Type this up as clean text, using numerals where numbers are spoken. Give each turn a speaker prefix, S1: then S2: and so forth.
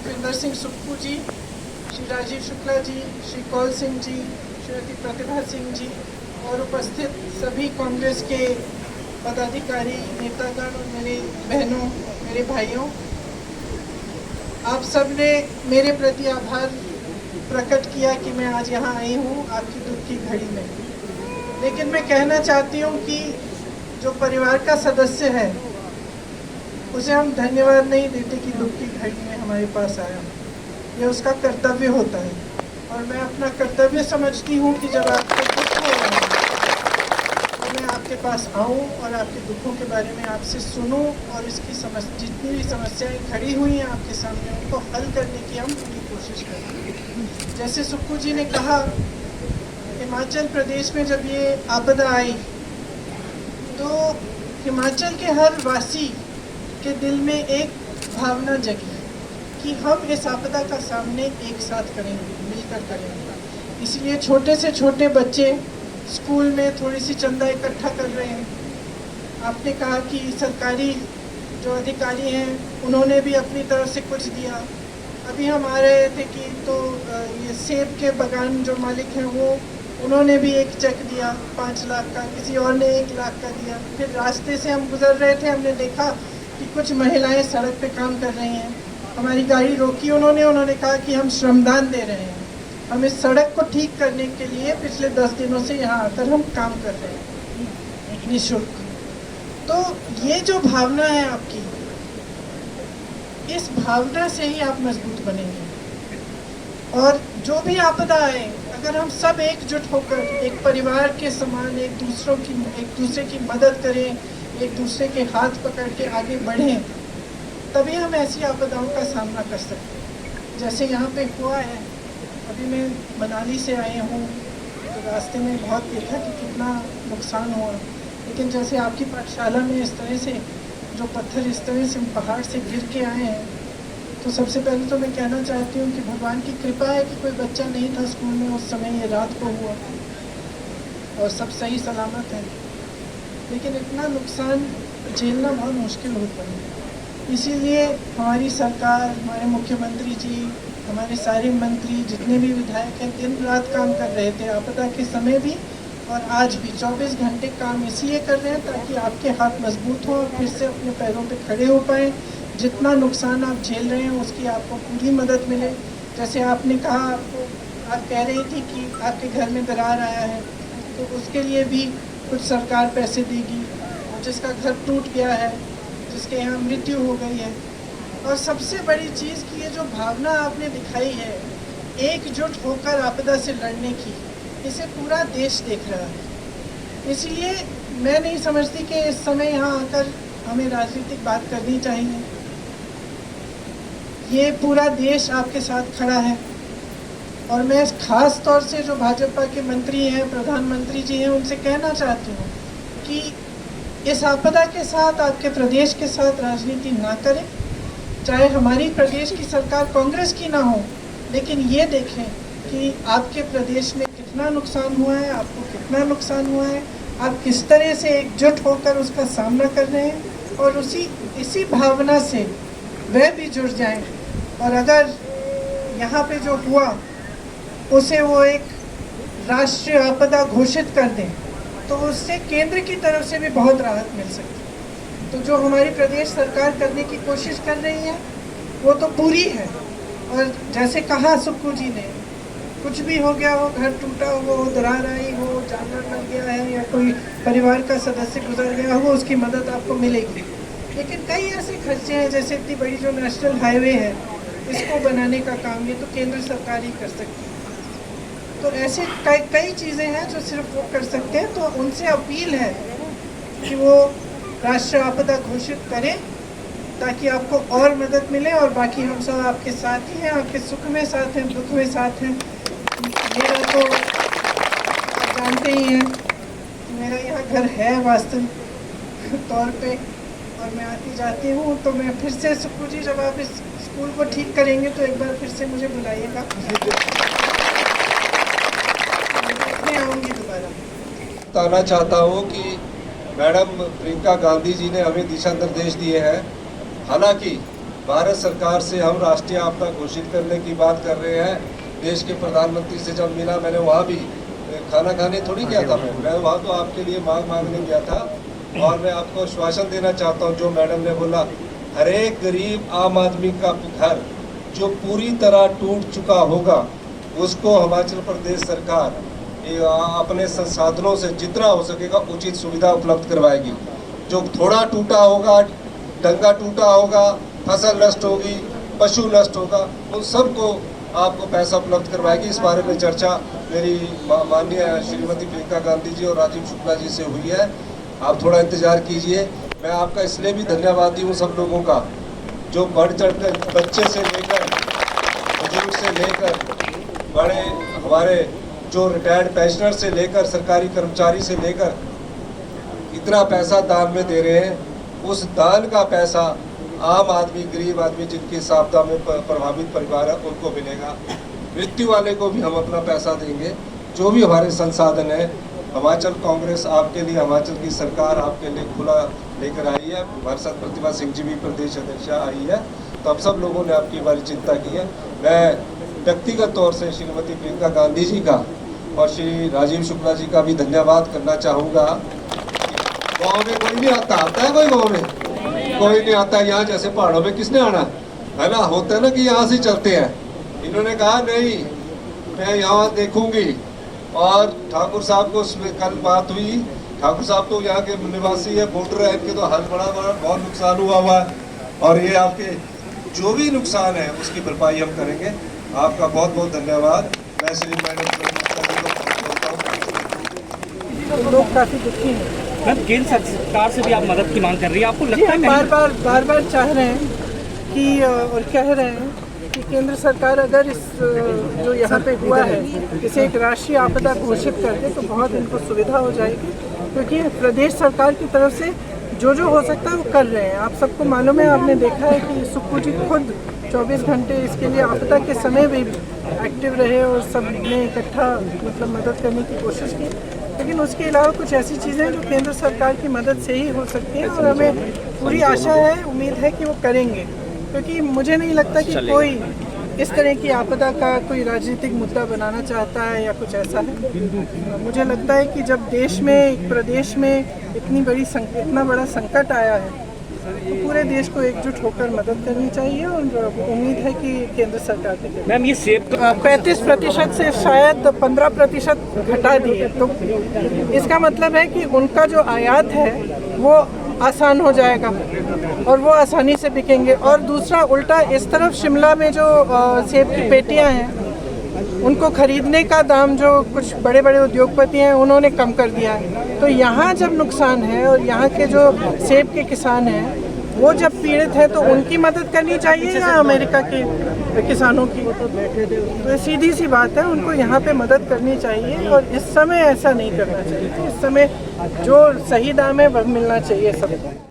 S1: सुखविंदर सिंह सुक्खू जी, श्री राजीव शुक्ला जी, श्री कौल सिंह जी, श्रीमती प्रतिभा सिंह जी और उपस्थित सभी कांग्रेस के पदाधिकारी, नेतागण और मेरे बहनों, मेरे भाइयों, आप सब ने मेरे प्रति आभार प्रकट किया कि मैं आज यहाँ आई हूँ आपकी दुख की घड़ी में। लेकिन मैं कहना चाहती हूँ कि जो परिवार का सदस्य है उसे हम धन्यवाद नहीं देते कि दुख की घड़ी में हमारे पास आया। ये उसका कर्तव्य होता है और मैं अपना कर्तव्य समझती हूँ कि जब आपको दुख हो रहा है तो मैं आपके पास आऊँ और आपके दुखों के बारे में आपसे सुनूँ और इसकी जितनी भी समस्याएं खड़ी हुई हैं आपके सामने उनको हल करने की हम पूरी कोशिश करें। जैसे सुक्खू जी ने कहा, हिमाचल प्रदेश में जब ये आपदा आई तो हिमाचल के हर वासी के दिल में एक भावना जगी कि हम इस आपदा का सामने एक साथ करेंगे, मिलकर करेंगे। इसलिए छोटे से छोटे बच्चे स्कूल में थोड़ी सी चंदा इकट्ठा कर रहे हैं। आपने कहा कि सरकारी जो अधिकारी हैं उन्होंने भी अपनी तरफ से कुछ दिया। अभी हम आ रहे थे कि तो ये सेब के बागान जो मालिक हैं वो उन्होंने भी एक चेक दिया 5 लाख का, किसी और ने 1 लाख का दिया। फिर रास्ते से हम गुजर रहे थे, हमने देखा कि कुछ महिलाएं सड़क पे काम कर रही हैं। हमारी गाड़ी रोकी उन्होंने कहा कि हम श्रमदान दे रहे हैं, हम इस सड़क को ठीक करने के लिए पिछले 10 दिनों से यहाँ आकर हम काम कर रहे हैं निःशुल्क। तो ये जो भावना है आपकी, इस भावना से ही आप मजबूत बनेंगे। और जो भी आपदा आए, अगर हम सब एकजुट होकर एक परिवार के समान एक दूसरे की मदद करें, एक दूसरे के हाथ पकड़ के आगे बढ़ें, तभी हम ऐसी आपदाओं का सामना कर सकते हैं। जैसे यहाँ पे हुआ है, अभी मैं मनाली से आई हूँ तो रास्ते में बहुत देखा कि कितना नुकसान हुआ। लेकिन जैसे आपकी पाठशाला में इस तरह से जो पत्थर इस तरह से पहाड़ से गिर के आए हैं, तो सबसे पहले तो मैं कहना चाहती हूँ कि भगवान की कृपा है कि कोई बच्चा नहीं था स्कूल में उस समय, ये रात को हुआ और सब सही सलामत है। लेकिन इतना नुकसान झेलना बहुत मुश्किल होता है। इसीलिए हमारी सरकार, हमारे मुख्यमंत्री जी, हमारे सारे मंत्री, जितने भी विधायक हैं, दिन रात काम कर रहे थे, आपदा के समय भी और आज भी 24 घंटे काम इसलिए कर रहे हैं ताकि आपके हाथ मजबूत हों और फिर से अपने पैरों पे खड़े हो पाएँ। जितना नुकसान आप झेल रहे हैं उसकी आपको पूरी मदद मिले। जैसे आपने कहा, आप कह रही थी कि आपके घर में दरार आया है तो उसके लिए भी कुछ सरकार पैसे देगी। जिसका घर टूट गया है, जिसके यहाँ मृत्यु हो गई है, और सबसे बड़ी चीज़ की ये जो भावना आपने दिखाई है एकजुट होकर आपदा से लड़ने की, इसे पूरा देश देख रहा है। इसलिए मैं नहीं समझती कि इस समय यहाँ आकर हमें राजनीतिक बात करनी चाहिए। ये पूरा देश आपके साथ खड़ा है और मैं खास तौर से जो भाजपा के मंत्री हैं, प्रधानमंत्री जी हैं, उनसे कहना चाहती हूँ कि इस आपदा के साथ, आपके प्रदेश के साथ राजनीति ना करें। चाहे हमारी प्रदेश की सरकार कांग्रेस की ना हो, लेकिन ये देखें कि आपके प्रदेश में कितना नुकसान हुआ है, आपको कितना नुकसान हुआ है, आप किस तरह से एकजुट होकर उसका सामना कर रहे हैं और इसी भावना से वह भी जुड़ जाएं। और अगर यहाँ पे जो हुआ उसे वो एक राष्ट्रीय आपदा घोषित कर दें तो उससे केंद्र की तरफ से भी बहुत राहत मिल सकती है। तो जो हमारी प्रदेश सरकार करने की कोशिश कर रही है वो तो पूरी है। और जैसे कहा सुक्खू जी ने, कुछ भी हो गया हो, घर टूटा हो, दरार आई हो, जानवर मर गया है या कोई परिवार का सदस्य गुजर गया हो, उसकी मदद आपको मिलेगी। लेकिन कई ऐसे खर्चे हैं, जैसे इतनी बड़ी जो नेशनल हाईवे है, इसको बनाने का काम ये तो केंद्र सरकार ही कर सकती है। तो ऐसे कई चीज़ें हैं जो सिर्फ वो कर सकते हैं। तो उनसे अपील है कि वो राष्ट्रीय आपदा घोषित करें ताकि आपको और मदद मिले। और बाकी हम सब आपके साथ ही हैं, आपके सुख में साथ हैं, दुख में साथ हैं। मेरा तो आप जानते ही हैं, मेरा यहाँ घर है वास्तविक तौर पे और मैं आती जाती हूँ। तो मैं फिर से सुक्खू जी, जब आप इस स्कूल को ठीक करेंगे तो एक बार फिर से मुझे बुलाइएगा, मैं आऊँगी दोबारा।
S2: बताना चाहता हूँ कि मैडम प्रियंका गांधी जी ने हमें दिशा निर्देश दिए हैं। हालांकि भारत सरकार से हम राष्ट्रीय आपदा घोषित करने की बात कर रहे हैं। देश के प्रधानमंत्री से जब मिला, मैंने वहाँ भी खाना खाने थोड़ी गया था, मैं वहाँ तो आपके लिए मांगने गया था। और मैं आपको आश्वासन देना चाहता हूँ, जो मैडम ने बोला, हर एक गरीब आम आदमी का घर जो पूरी तरह टूट चुका होगा, उसको हिमाचल प्रदेश सरकार अपने संसाधनों से जितना हो सकेगा उचित सुविधा उपलब्ध करवाएगी। जो थोड़ा टूटा होगा, डंगा टूटा होगा, फसल नष्ट होगी, पशु नष्ट होगा, उन सबको आपको पैसा उपलब्ध करवाएगी। इस बारे में चर्चा मेरी माननीय श्रीमती प्रियंका गांधी जी और राजीव शुक्ला जी से हुई है। आप थोड़ा इंतजार कीजिए। मैं आपका इसलिए भी धन्यवादी हूँ सब लोगों का, जो बढ़ चढ़ कर बच्चे से लेकर बुजुर्ग से लेकर बड़े हमारे जो रिटायर्ड पेंशनर से लेकर सरकारी कर्मचारी से लेकर इतना पैसा दान में दे रहे हैं। उस दान का पैसा आम आदमी, गरीब आदमी जिनकी आपदा में प्रभावित परिवार है उनको मिलेगा। मृत्यु वाले को भी हम अपना पैसा देंगे। जो भी हमारे संसाधन है, हिमाचल कांग्रेस आपके लिए, हिमाचल की सरकार आपके लिए खुला लेकर आई है। हमारे साथ प्रतिभा सिंह जी भी प्रदेश अध्यक्ष आई है, तो हम सब लोगों ने आपकी बारी चिंता की है। मैं व्यक्तिगत तौर से श्रीमती प्रियंका गांधी जी का और श्री राजीव शुक्ला जी का भी धन्यवाद करना चाहूँगा। गाँव में कोई नहीं आता है, कोई गाँव में कोई नहीं आता है। यहाँ जैसे पहाड़ों में किसने आना है ना, होता है ना कि यहाँ से चलते हैं। इन्होंने कहा नहीं, मैं यहाँ देखूंगी। और ठाकुर साहब को कल बात हुई, ठाकुर साहब तो यहाँ के निवासी है, वोटर है, इनके तो हर बड़ा बहुत नुकसान हुआ है। और ये आपके जो भी नुकसान है उसकी भरपाई हम करेंगे। आपका बहुत बहुत धन्यवाद। मैं श्री मैडम
S1: लोग काफ़ी दुखी हैं।
S3: मैम, केंद्र सरकार से भी आप मदद की मांग कर रही है, आपको लगता है?
S1: बार बार चाह रहे हैं कि और कह रहे हैं कि केंद्र सरकार अगर इस जो यहाँ पे हुआ है इसे एक राष्ट्रीय आपदा घोषित कर दे तो बहुत इनको सुविधा हो जाएगी, क्योंकि प्रदेश सरकार की तरफ से जो हो सकता है वो कर रहे हैं। आप सबको मालूम है, आपने देखा है कि सुक्खू जी खुद 24 घंटे इसके लिए आपदा के समय भी एक्टिव रहे और सब ने इकट्ठा मतलब मदद करने की कोशिश की। लेकिन उसके अलावा कुछ ऐसी चीज़ें जो केंद्र सरकार की मदद से ही हो सकती हैं, और हमें पूरी आशा है, उम्मीद है कि वो करेंगे। क्योंकि मुझे नहीं लगता कि कोई इस तरह की आपदा का कोई राजनीतिक मुद्दा बनाना चाहता है या कुछ ऐसा है। मुझे लगता है कि जब देश में, एक प्रदेश में इतना बड़ा संकट आया है तो पूरे देश को एकजुट होकर मदद करनी चाहिए, और उम्मीद है कि केंद्र सरकार करेगी।
S3: मैम, ये सेब
S1: 35% से शायद 15% घटा दिए, तो इसका मतलब है कि उनका जो आयात है वो आसान हो जाएगा और वो आसानी से बिकेंगे। और दूसरा उल्टा इस तरफ शिमला में जो सेब की पेटियां हैं उनको खरीदने का दाम जो कुछ बड़े बड़े उद्योगपति हैं उन्होंने कम कर दिया है। तो यहाँ जब नुकसान है और यहाँ के जो सेब के किसान हैं वो जब पीड़ित है तो उनकी मदद करनी चाहिए या अमेरिका के किसानों की? तो सीधी सी बात है, उनको यहाँ पे मदद करनी चाहिए। और इस समय ऐसा नहीं करना चाहिए। इस समय जो सही दाम है वह मिलना चाहिए सबको।